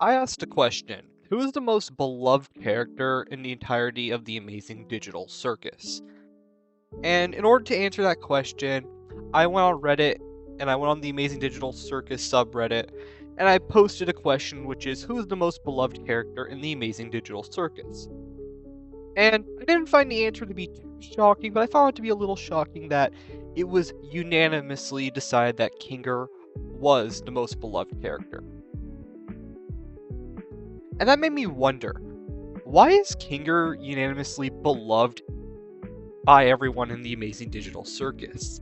I asked a question. Who is the most beloved character in the entirety of the Amazing Digital Circus? And in order to answer that question, I went on Reddit and I went on the Amazing Digital Circus subreddit and I posted a question which is who is the most beloved character in the Amazing Digital Circus? And I didn't find the answer to be too shocking, but I found it to be a little shocking that it was unanimously decided that Kinger was the most beloved character. And that made me wonder, why is Kinger unanimously beloved by everyone in the Amazing Digital Circus?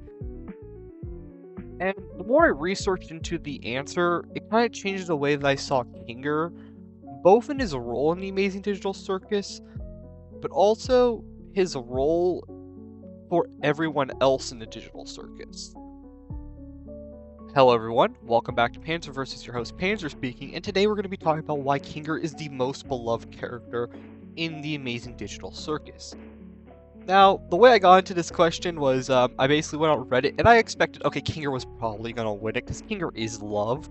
And the more I researched into the answer, it kind of changed the way that I saw Kinger, both in his role in the Amazing Digital Circus, but also his role for everyone else in the Digital Circus. Hello everyone, welcome back to Panzer vs. Your host Panzer speaking, and today we're going to be talking about why Kinger is the most beloved character in the Amazing Digital Circus. Now, the way I got into this question was, I basically went on Reddit, and I expected, okay, Kinger was probably going to win it, because Kinger is love,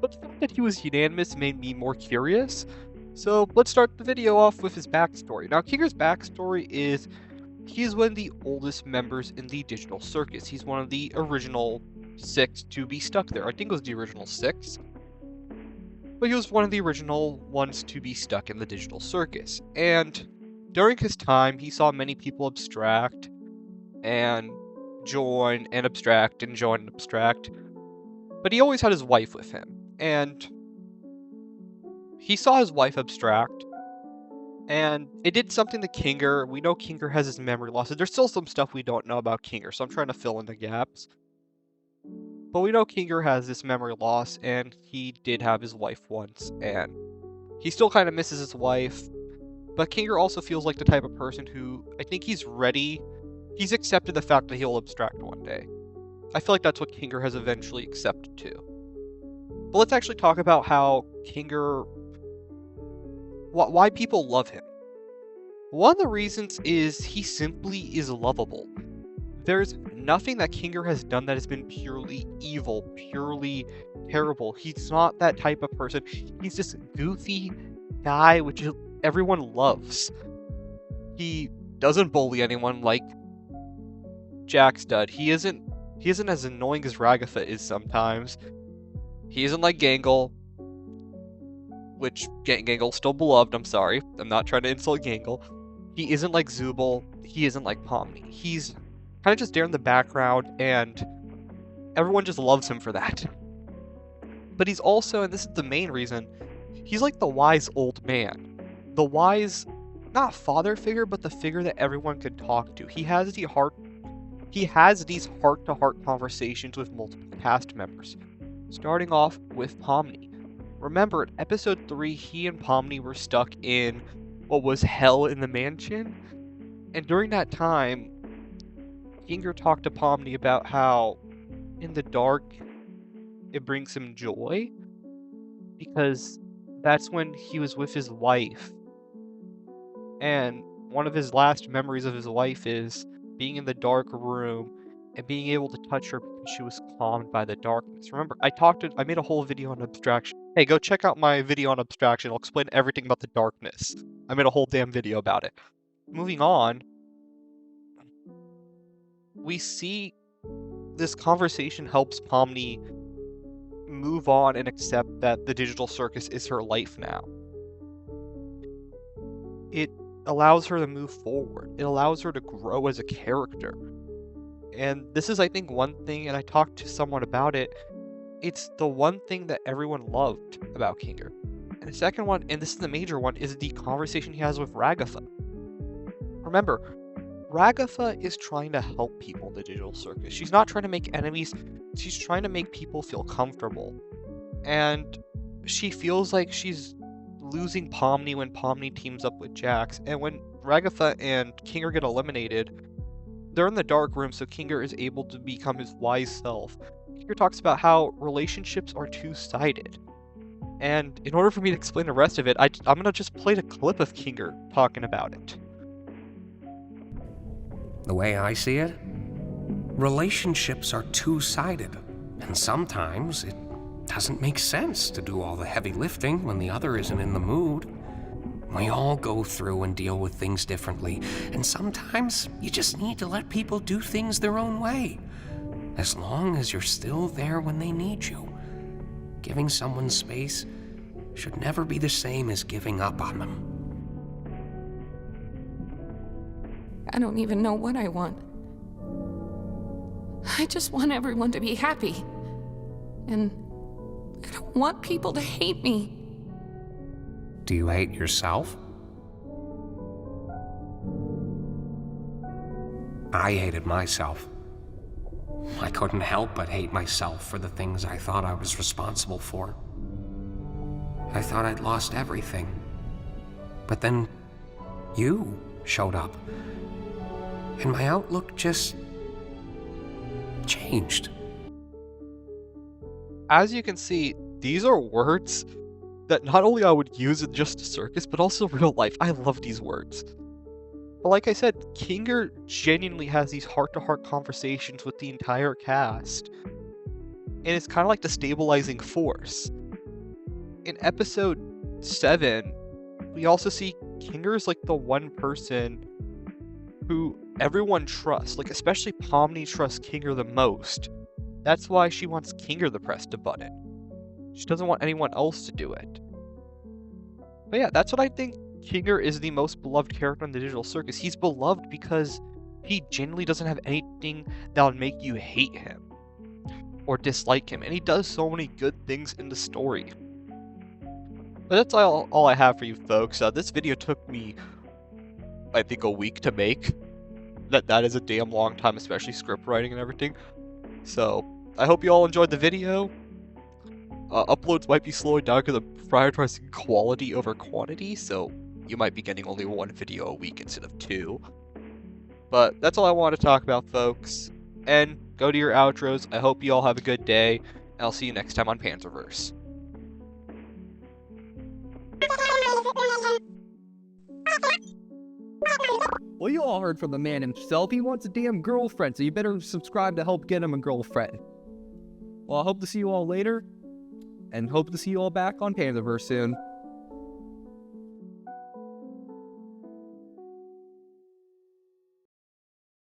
but the fact that he was unanimous made me more curious, so let's start the video off with his backstory. Now, Kinger's backstory is, he's one of the oldest members in the Digital Circus. He's one of the original 6 to be stuck there. I think it was the original 6. But he was one of the original ones to be stuck in the Digital Circus. And during his time, he saw many people abstract and join and abstract and join and abstract. But he always had his wife with him. And he saw his wife abstract. And it did something to Kinger. We know Kinger has his memory loss. There's still some stuff we don't know about Kinger, so I'm trying to fill in the gaps. But we know Kinger has this memory loss, and he did have his wife once, and he still kind of misses his wife. But Kinger also feels like the type of person who, I think he's ready. He's accepted the fact that he'll abstract one day. I feel like that's what Kinger has eventually accepted too. But let's actually talk about how Kinger, why people love him. One of the reasons is he simply is lovable. There's nothing that Kinger has done that has been purely evil, purely terrible. He's not that type of person. He's this goofy guy which everyone loves. He doesn't bully anyone like Jax does. He isn't as annoying as Ragatha is sometimes. He isn't like Gangle, which Gangle's still beloved, I'm sorry. I'm not trying to insult Gangle. He isn't like Zubul. He isn't like Pomni. He's kind of just there in the background, and everyone just loves him for that. But he's also, and this is the main reason, he's like the wise old man. The wise, not father figure, but the figure that everyone could talk to. He has these heart-to-heart conversations with multiple cast members. Starting off with Pomni. Remember, in episode 3, he and Pomni were stuck in what was hell in the mansion. And during that time, Kinger talked to Pomni about how in the dark it brings him joy, because that's when he was with his wife. And one of his last memories of his wife is being in the dark room and being able to touch her because she was calmed by the darkness. Remember, I made a whole video on abstraction. Hey, go check out my video on abstraction. I'll explain everything about the darkness. I made a whole damn video about it. Moving on, we see this conversation helps Pomni move on and accept that the Digital Circus is her life now. It allows her to move forward. It allows her to grow as a character. And this is, I think, one thing, and I talked to someone about it, it's the one thing that everyone loved about Kinger. And the second one, and this is the major one, is the conversation he has with Ragatha. Remember, Ragatha is trying to help people in the Digital Circus. She's not trying to make enemies, she's trying to make people feel comfortable. And she feels like she's losing Pomni when Pomni teams up with Jax. And when Ragatha and Kinger get eliminated, they're in the dark room, so Kinger is able to become his wise self. Kinger talks about how relationships are two-sided. And in order for me to explain the rest of it, I'm going to just play the clip of Kinger talking about it. The way I see it, relationships are two-sided, and sometimes it doesn't make sense to do all the heavy lifting when the other isn't in the mood. We all go through and deal with things differently, and sometimes you just need to let people do things their own way, as long as you're still there when they need you. Giving someone space should never be the same as giving up on them. I don't even know what I want. I just want everyone to be happy. And I don't want people to hate me. Do you hate yourself? I hated myself. I couldn't help but hate myself for the things I thought I was responsible for. I thought I'd lost everything. But then you showed up, and my outlook just changed. As you can see, these are words that not only I would use in just a circus, but also real life. I love these words. But like I said, Kinger genuinely has these heart-to-heart conversations with the entire cast. And it's kind of like the stabilizing force. In episode 7, we also see Kinger is like the one person who everyone trusts. Like, especially Pomni trusts Kinger the most. That's why she wants Kinger to press the button. She doesn't want anyone else to do it. But yeah, that's what I think. Kinger is the most beloved character in the Digital Circus. He's beloved because he genuinely doesn't have anything that would make you hate him or dislike him, and he does so many good things in the story. But that's all I have for you folks. This video took me, I think, a week to make. That is a damn long time, especially script writing and everything. So I hope you all enjoyed the video. Uploads might be slowing down because I'm prioritizing quality over quantity, so you might be getting only one video a week instead of 2. But that's all I want to talk about, folks. And go to your outros. I hope you all have a good day, and I'll see you next time on Panzerverse. Well, you all heard from the man himself. He wants a damn girlfriend, so you better subscribe to help get him a girlfriend. Well, I hope to see you all later, and hope to see you all back on Panzerverse soon.